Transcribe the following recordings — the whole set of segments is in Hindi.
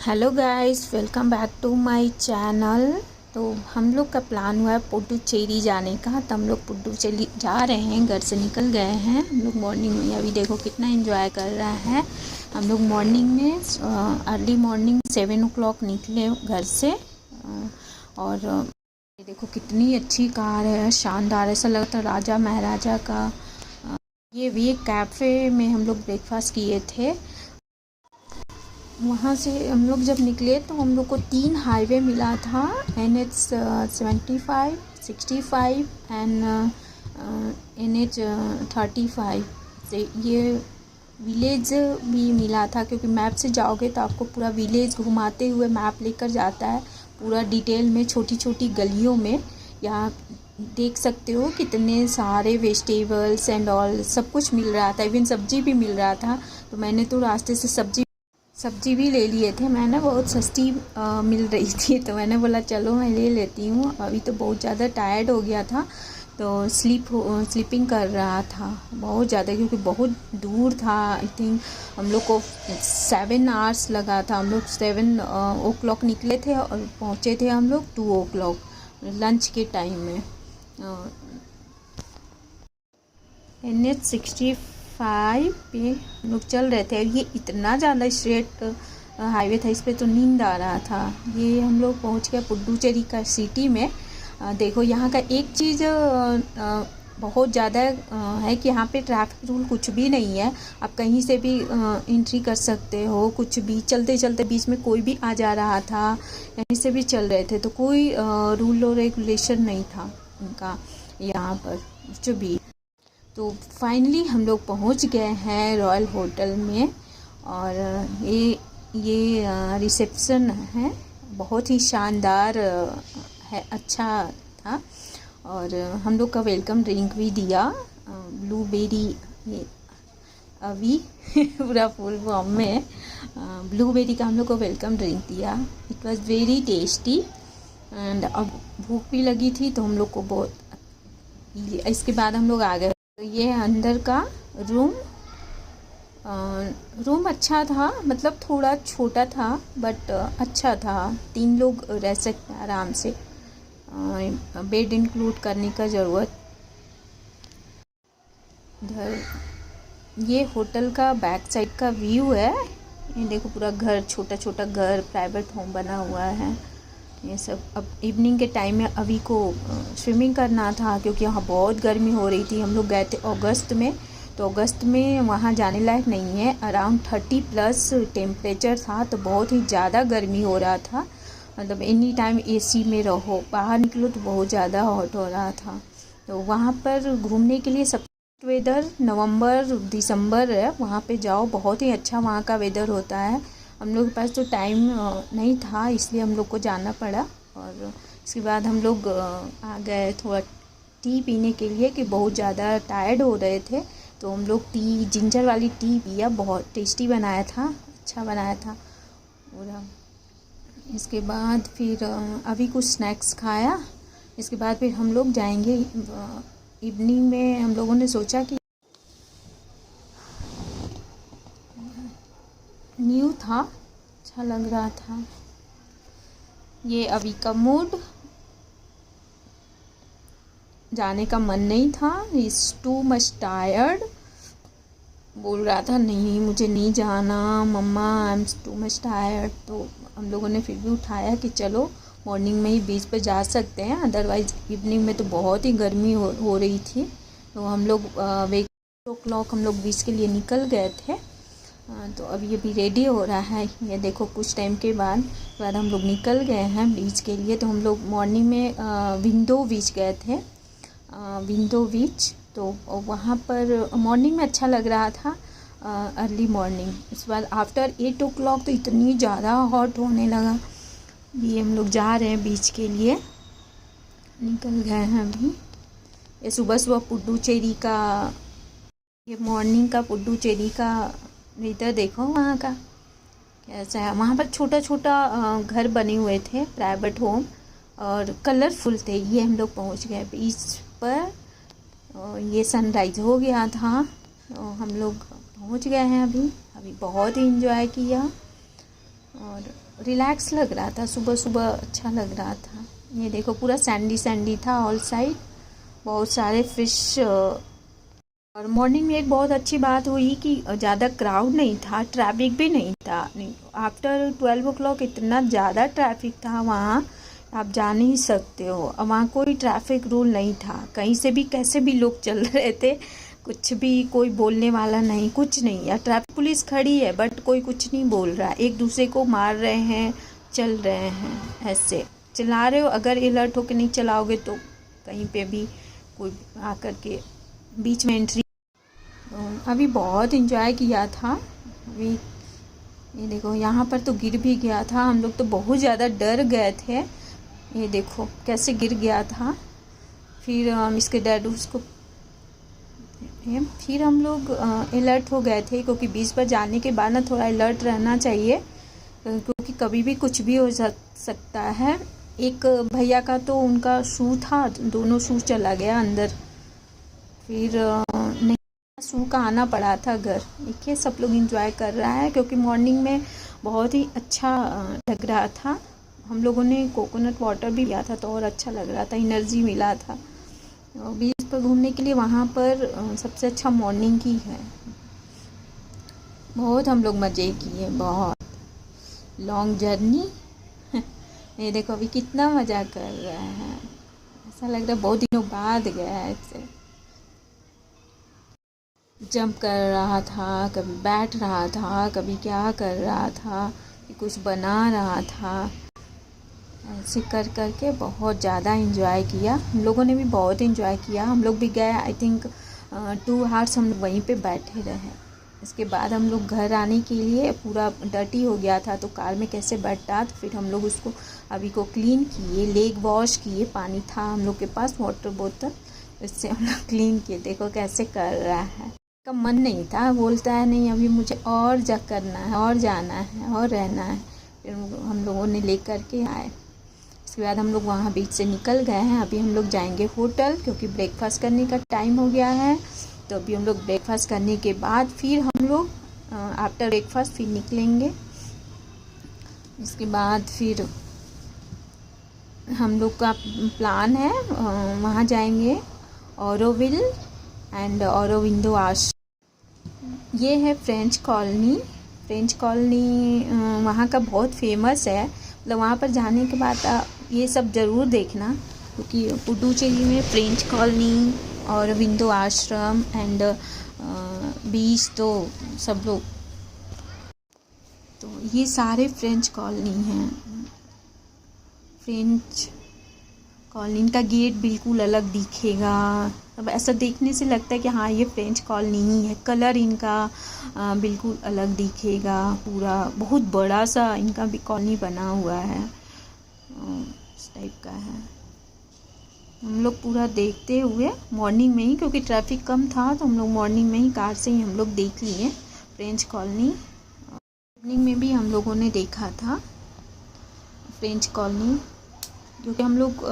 Hello guys, welcome back to my channel. तो हम लोग का प्लान हुआ है पुडुचेरी जाने का। तो हम लोग पुडुचेरी जा रहे हैं, घर से निकल गए हैं हम लोग मॉर्निंग में। अभी देखो कितना एंजॉय कर रहा है। हम लोग मॉर्निंग में अर्ली मॉर्निंग 7 o'clock निकले घर से। और ये देखो कितनी अच्छी कार है, शानदार, ऐसा लगता है राजा महाराजा का। ये भी एक कैफ़े में हम लोग ब्रेकफास्ट किए थे। वहाँ से हम लोग जब निकले तो हम लोग को 3 हाईवे मिला था, NH 75, 65 एंड NH 35 से। ये विलेज भी मिला था, क्योंकि मैप से जाओगे तो आपको पूरा विलेज घुमाते हुए मैप लेकर जाता है, पूरा डिटेल में, छोटी छोटी गलियों में। यहाँ देख सकते हो कितने सारे वेजिटेबल्स एंड ऑल सब कुछ मिल रहा था, इवन सब्जी भी मिल रहा था। तो मैंने तो रास्ते से सब्जी भी ले लिए थे मैंने, बहुत सस्ती मिल रही थी। तो मैंने बोला चलो मैं ले लेती हूँ। अभी तो बहुत ज़्यादा टायर्ड हो गया था, तो स्लीपिंग कर रहा था बहुत ज़्यादा, क्योंकि बहुत दूर था। आई थिंक हम लोग को 7 hours लगा था। हम लोग 7 o'clock निकले थे और पहुँचे थे हम लोग 2 o'clock लंच के टाइम में। NH 65 पे हम लोग चल रहे थे। ये इतना ज़्यादा स्ट्रेट हाईवे था, इस पे तो नींद आ रहा था। ये हम लोग पहुंच गए पुडुचेरी का सिटी में। देखो यहाँ का एक चीज़ बहुत ज़्यादा है कि यहाँ पे ट्रैफिक रूल कुछ भी नहीं है। आप कहीं से भी एंट्री कर सकते हो, कुछ भी चलते चलते बीच में कोई भी आ जा रहा था, कहीं से भी चल रहे थे। तो कोई रूल और रेगुलेशन नहीं था इनका यहाँ पर कुछ भी। तो फाइनली हम लोग पहुंच गए हैं रॉयल होटल में। और ये रिसेप्शन है, बहुत ही शानदार है, अच्छा था। और हम लोग का वेलकम ड्रिंक भी दिया, ब्लूबेरी। ये अभी पूरा फुल फॉर्म में ब्लूबेरी का हम लोग को वेलकम ड्रिंक दिया। It was very tasty. And अब भूख भी लगी थी तो हम लोग को बहुत, इसके बाद हम लोग आ गए। तो ये अंदर का रूम अच्छा था, मतलब थोड़ा छोटा था बट अच्छा था। 3 लोग रह सकते हैं आराम से, बेड इंक्लूड करने का ज़रूरत। इधर ये होटल का बैक साइड का व्यू है। ये देखो पूरा घर, छोटा छोटा घर, प्राइवेट होम बना हुआ है ये सब। अब इवनिंग के टाइम में अभी को स्विमिंग करना था, क्योंकि यहाँ बहुत गर्मी हो रही थी। हम लोग गए थे अगस्त में, तो अगस्त में वहाँ जाने लायक नहीं है। अराउंड 30+ टेम्परेचर था, तो बहुत ही ज़्यादा गर्मी हो रहा था। मतलब एनी टाइम AC में रहो, बाहर निकलो तो बहुत ज़्यादा हॉट हो रहा था। तो वहाँ पर घूमने के लिए सब वेदर नवंबर दिसंबर है, वहाँ पे जाओ, बहुत ही अच्छा वहाँ का वेदर होता है। हम लोग के पास तो टाइम नहीं था, इसलिए हम लोग को जाना पड़ा। और इसके बाद हम लोग आ गए थोड़ा टी पीने के लिए, कि बहुत ज़्यादा टायर्ड हो रहे थे। तो हम लोग टी, जिंजर वाली टी पिया, बहुत टेस्टी बनाया था, अच्छा बनाया था पूरा। इसके बाद फिर अभी कुछ स्नैक्स खाया। इसके बाद फिर हम लोग जाएंगे इवनिंग में। हम लोगों ने सोचा कि न्यू था, अच्छा लग रहा था। ये अभी का मूड, जाने का मन नहीं था, इज़ टू मच टायर्ड। बोल रहा था नहीं मुझे नहीं जाना मम्मा, I am too much tired. तो हम लोगों ने फिर भी उठाया कि चलो मॉर्निंग में ही बीच पे जा सकते हैं, अदरवाइज़ इवनिंग में तो बहुत ही गर्मी हो रही थी। तो हम लोग 8 o'clock हम लोग बीच के लिए निकल गए थे। तो अभी रेडी हो रहा है, ये देखो कुछ टाइम के बाद हम लोग निकल गए हैं बीच के लिए। तो हम लोग मॉर्निंग में विंडो बीच गए थे, विंडो बीच। तो वहाँ पर मॉर्निंग में अच्छा लग रहा था, अर्ली मॉर्निंग। उसके बाद आफ्टर 8 o'clock तो इतनी ज़्यादा हॉट होने लगा। ये हम लोग जा रहे हैं बीच के लिए, निकल गए हैं अभी। ये सुबह सुबह पुडुचेरी का, ये मॉर्निंग का पुडुचेरी का वेदर देखो वहाँ का कैसा है। वहाँ पर छोटा छोटा घर बने हुए थे, प्राइवेट होम, और कलरफुल थे। ये हम लोग पहुँच गए बीच पर। ये सनराइज़ हो गया था, तो हम लोग पहुँच गए हैं अभी बहुत ही इंजॉय किया। और रिलैक्स लग रहा था, सुबह सुबह अच्छा लग रहा था। ये देखो पूरा सैंडी सैंडी था ऑल साइड, बहुत सारे फिश। और मॉर्निंग में एक बहुत अच्छी बात हुई कि ज़्यादा क्राउड नहीं था, ट्रैफिक भी नहीं था। नहीं, आफ्टर 12 o'clock इतना ज़्यादा ट्रैफिक था वहाँ, आप जा नहीं सकते हो। और वहाँ कोई ट्रैफिक रूल नहीं था, कहीं से भी कैसे भी लोग चल रहे थे, कुछ भी कोई बोलने वाला नहीं, कुछ नहीं। या ट्रैफिक पुलिस खड़ी है बट कोई कुछ नहीं बोल रहा, एक दूसरे को मार रहे हैं, चल रहे हैं, ऐसे चला रहे हो। अगर अलर्ट होकर नहीं चलाओगे तो कहीं पे भी कोई आकर के बीच में एंट्री। अभी बहुत इंजॉय किया था। अभी ये देखो यहाँ पर तो गिर भी गया था, हम लोग तो बहुत ज़्यादा डर गए थे। ये देखो कैसे गिर गया था। फिर इसके डैड उसको, फिर हम लोग अलर्ट हो गए थे, क्योंकि बीच पर जाने के बाद ना थोड़ा अलर्ट रहना चाहिए, क्योंकि कभी भी कुछ भी हो सकता है। एक भैया का तो उनका शू था, दोनों शू चला गया अंदर। फिर नहीं, शू का आना पड़ा था घर। देखिए सब लोग एंजॉय कर रहा है, क्योंकि मॉर्निंग में बहुत ही अच्छा लग रहा था। हम लोगों ने कोकोनट वाटर भी लिया था तो और अच्छा लग रहा था, एनर्जी मिला था। बीच पर घूमने के लिए वहाँ पर सबसे अच्छा मॉर्निंग ही है। बहुत हम लोग मज़े किए, बहुत लॉन्ग जर्नी। ये देखो अभी कितना मज़ा कर रहा है, ऐसा लग रहा है बहुत दिनों बाद गया है। ऐसे जंप कर रहा था, कभी बैठ रहा था, कभी क्या कर रहा था, कुछ बना रहा था। ऐसे कर कर के बहुत ज़्यादा इंजॉय किया। हम लोगों ने भी बहुत इंजॉय किया। हम लोग भी गए, आई थिंक 2 आवर्स हम वहीं पे बैठे रहे। इसके बाद हम लोग घर आने के लिए, पूरा डर्टी हो गया था तो कार में कैसे बैठा, तो फिर हम लोग उसको अभी को क्लीन किए, लेग वॉश किए। पानी था हम लोग के पास, वाटर बोतल, इससे हम लोग क्लीन किए। देखो कैसे कर रहा है, का मन नहीं था, बोलता है नहीं अभी मुझे और जा करना है, और जाना है, और रहना है। फिर हम लोगों ने ले कर के आए। इसके बाद हम लोग वहाँ बीच से निकल गए हैं। अभी हम लोग जाएंगे होटल, क्योंकि ब्रेकफास्ट करने का टाइम हो गया है। तो अभी हम लोग ब्रेकफास्ट करने के बाद फिर हम लोग आफ्टर ब्रेकफास्ट फिर निकलेंगे। इसके बाद फिर हम लोग का प्लान है वहाँ जाएंगे, ऑरोविल एंड ऑरोविंदो आश्रम। ये है फ्रेंच कॉलोनी। फ्रेंच कॉलोनी वहाँ का बहुत फेमस है। मतलब वहाँ पर जाने के बाद ये सब ज़रूर देखना, क्योंकि पुडुचेरी में फ्रेंच कॉलोनी और विंडो आश्रम एंड बीच, तो सब लोग, तो ये सारे फ्रेंच कॉलोनी हैं। फ्रेंच कॉलोनी का गेट बिल्कुल अलग दिखेगा। अब ऐसा देखने से लगता है कि हाँ ये फ्रेंच कॉलोनी ही है। कलर इनका बिल्कुल अलग दिखेगा, पूरा बहुत बड़ा सा इनका भी कॉलोनी बना हुआ है, इस टाइप का है। हम लोग पूरा देखते हुए मॉर्निंग में ही, क्योंकि ट्रैफिक कम था तो हम लोग मॉर्निंग में ही कार से ही हम लोग देख लिए फ्रेंच कॉलोनी। इवनिंग में भी हम लोगों ने देखा था फ्रेंच कॉलोनी, क्योंकि हम लोग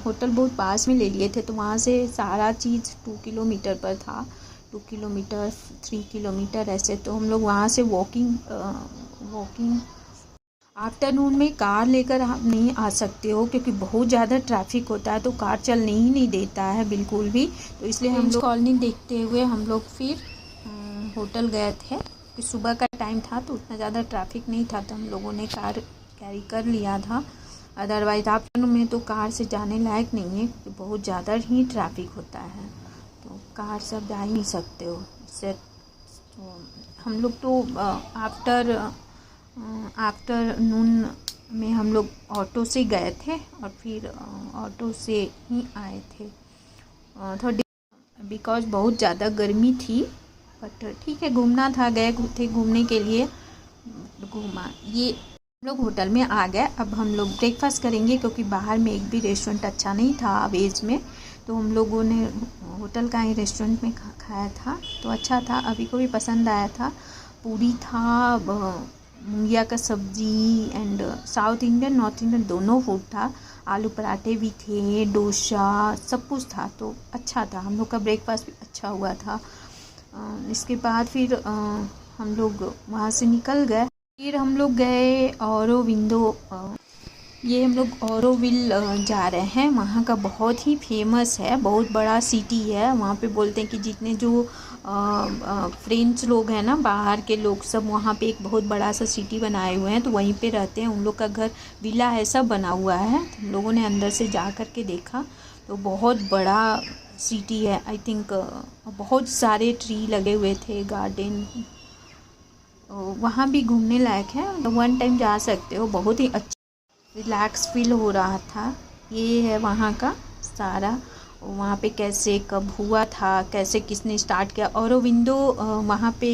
होटल बहुत पास में ले लिए थे, तो वहाँ से सारा चीज़ 2 किलोमीटर पर था। 2 किलोमीटर 3 किलोमीटर ऐसे, तो हम लोग वहाँ से वॉकिंग आफ्टरनून में कार लेकर आप नहीं आ सकते हो, क्योंकि बहुत ज़्यादा ट्रैफिक होता है, तो कार चलने ही नहीं देता है बिल्कुल भी। तो इसलिए हम लोग कॉलोनी देखते हुए हम लोग फिर होटल गए थे, कि सुबह का टाइम था तो उतना ज़्यादा ट्रैफिक नहीं था, तो हम लोगों ने कार कैरी कर लिया था। अदरवाइज़ आफ्टरनून में तो कार से जाने लायक नहीं है, क्योंकि बहुत ज़्यादा ही ट्रैफिक होता है, तो कार से आप जा ही नहीं सकते हो। इससे तो हम लोग तो आफ्टरनून में हम लोग ऑटो से गए थे, और फिर ऑटो से ही आए थे। थोड़ी बिकॉज बहुत ज़्यादा गर्मी थी, बट ठीक है, घूमना था, गए थे घूमने के लिए, घूमा। ये हम लोग होटल में आ गए। अब हम लोग ब्रेकफास्ट करेंगे, क्योंकि बाहर में एक भी रेस्टोरेंट अच्छा नहीं था वेज में, तो हम लोगों ने होटल का ही रेस्टोरेंट में खाया था, तो अच्छा था, अभी को भी पसंद आया था। पूरी था, मुंगिया का सब्जी, and south Indian north Indian दोनों फूड था। आलू पराठे भी थे, डोसा, सब कुछ था, तो अच्छा था। हम लोग का ब्रेकफास्ट भी अच्छा हुआ था। इसके बाद फिर हम लोग वहाँ से निकल गए। फिर हम लोग गए ऑरोविंदो। ये हम लोग ऑरोविल जा रहे हैं। वहाँ का बहुत ही फेमस है, बहुत बड़ा सिटी है। वहाँ पे बोलते हैं कि जितने जो फ्रेंच लोग हैं ना, बाहर के लोग, सब वहाँ पे एक बहुत बड़ा सा सिटी बनाए हुए हैं, तो वहीं पे रहते हैं। उन लोग का घर विला है, सब बना हुआ है। तो हम लोगों ने अंदर से जा कर के देखा तो बहुत बड़ा सिटी है। आई थिंक बहुत सारे ट्री लगे हुए थे, गार्डन। वहाँ भी घूमने लायक है, वन टाइम जा सकते हो। बहुत ही अच्छा रिलैक्स फील हो रहा था। ये है वहाँ का सारा, वहाँ पे कैसे कब हुआ था, कैसे किसने स्टार्ट किया। ऑरोविंदो वहाँ पे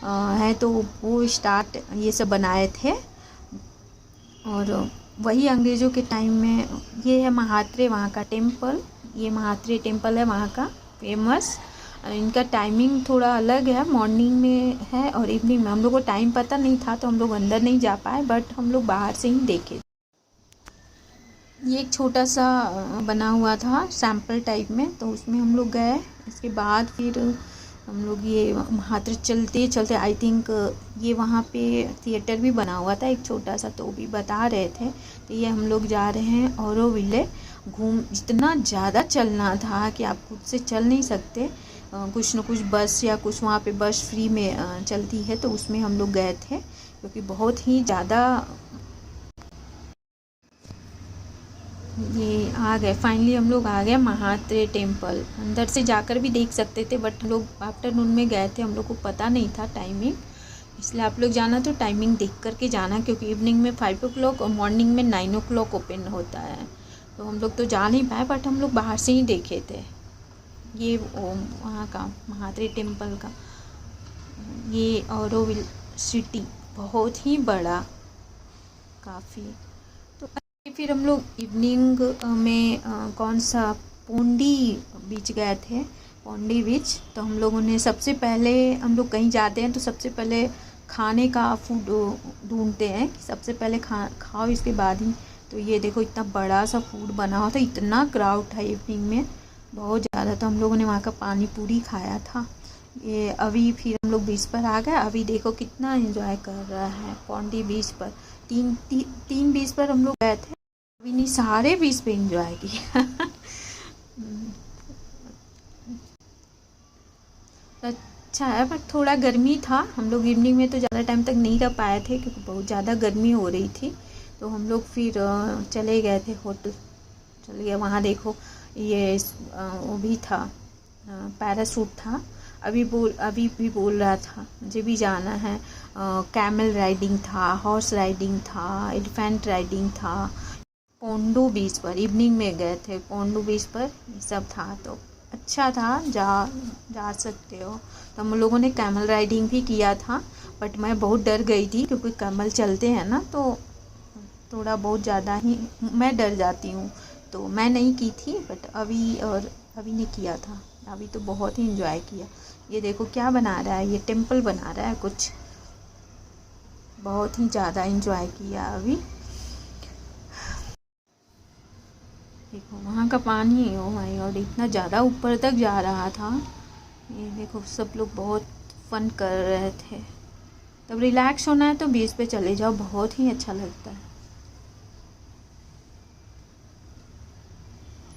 है, तो वो स्टार्ट ये सब बनाए थे। और वही अंग्रेज़ों के टाइम में। ये है महात्रे वहाँ का टेम्पल। ये महात्रे टेम्पल है वहाँ का फेमस। इनका टाइमिंग थोड़ा अलग है, मॉर्निंग में है और इवनिंग में। हम लोग को टाइम पता नहीं था तो हम लोग अंदर नहीं जा पाए, बट हम लोग बाहर से ही देखे। ये एक छोटा सा बना हुआ था सैंपल टाइप में, तो उसमें हम लोग गए। इसके बाद फिर हम लोग ये महात्रे चलते चलते, आई थिंक ये वहाँ पे थिएटर भी बना हुआ था एक छोटा सा, तो भी बता रहे थे। तो ये हम लोग जा रहे हैं ऑरोविले घूम। इतना ज़्यादा चलना था कि आप खुद से चल नहीं सकते। कुछ न कुछ बस या कुछ वहाँ पे बस फ्री में चलती है, तो उसमें हम लोग गए थे, क्योंकि बहुत ही ज़्यादा। ये आ गए, फाइनली हम लोग आ गए महात्रे टेम्पल। अंदर से जाकर भी देख सकते थे, बट हम लोग आफ्टरनून में गए थे, हम लोग को पता नहीं था टाइमिंग। इसलिए आप लोग जाना तो टाइमिंग देख कर के जाना, क्योंकि इवनिंग में 5 o'clock और मॉर्निंग में 9 o'clock ओपन होता है। तो हम लोग तो जा नहीं पाए, बट हम लोग बाहर से ही देखे थे। ये वहाँ का महात्रे टेम्पल का, ये ऑरोविल सिटी बहुत ही बड़ा, काफ़ी। तो फिर हम लोग इवनिंग में कौन सा पोंडी बीच गए थे, पोंडी बीच। तो हम लोगों ने सबसे पहले, हम लोग कहीं जाते हैं तो सबसे पहले खाने का फूड ढूंढते हैं कि सबसे पहले खाओ, इसके बाद ही। तो ये देखो इतना बड़ा सा फूड बना हुआ था, इतना क्राउड था इवनिंग में, बहुत ज़्यादा। तो हम लोगों ने वहाँ का पानी पूरी खाया था। ये अभी फिर हम लोग बीच पर आ गए। अभी देखो कितना एंजॉय कर रहा है पोंडी बीच पर। तीन बीच पर हम लोग गए थे, अभी नहीं सारे बीच पे एंजॉय किया। अच्छा है, बट थोड़ा गर्मी था। हम लोग इवनिंग में तो ज़्यादा टाइम तक नहीं रह पाए थे, क्योंकि बहुत ज़्यादा गर्मी हो रही थी। तो हम लोग फिर चले गए थे होटल, चले गए। वहाँ देखो ये वो भी था, पैरासूट था। अभी भी बोल रहा था मुझे भी जाना है। कैमल राइडिंग था, हॉर्स राइडिंग था, एलिफेंट राइडिंग था। पोंडू बीच पर इवनिंग में गए थे, पोंडू बीच पर ये सब था, तो अच्छा था, जा सकते हो। तो हम लोगों ने कैमल राइडिंग भी किया था, बट मैं बहुत डर गई थी, क्योंकि कैमल चलते हैं ना, तो थोड़ा बहुत ज़्यादा ही मैं डर जाती हूँ, तो मैं नहीं की थी। बट अभी ने किया था। अभी तो बहुत ही इंजॉय किया। ये देखो क्या बना रहा है, ये टेम्पल बना रहा है कुछ, बहुत ही ज़्यादा इंजॉय किया अभी। देखो वहाँ का पानी, ओ माय गॉड, इतना ज़्यादा ऊपर तक जा रहा था। ये देखो सब लोग बहुत फन कर रहे थे। तब रिलैक्स होना है तो बीच पे चले जाओ, बहुत ही अच्छा लगता है।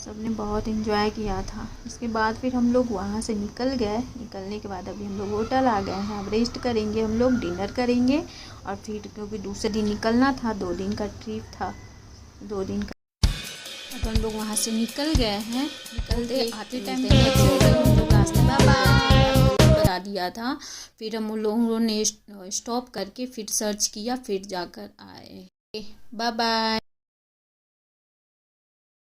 सब ने बहुत इन्जॉय किया था। इसके बाद फिर हम लोग वहाँ से निकल गए। निकलने के बाद अभी हम लोग होटल आ गए हैं। अब रेस्ट करेंगे, हम लोग डिनर करेंगे, और फिर क्योंकि दूसरे दिन निकलना था, 2 दिन का ट्रिप था, 2 दिन का। अब हम लोग वहाँ से निकल गए हैं। निकलते आते टाइम हम लोग रास्ते में बता दिया था। फिर हम लोगों ने स्टॉप करके फिर सर्च किया, फिर जाकर आए। Bye bye.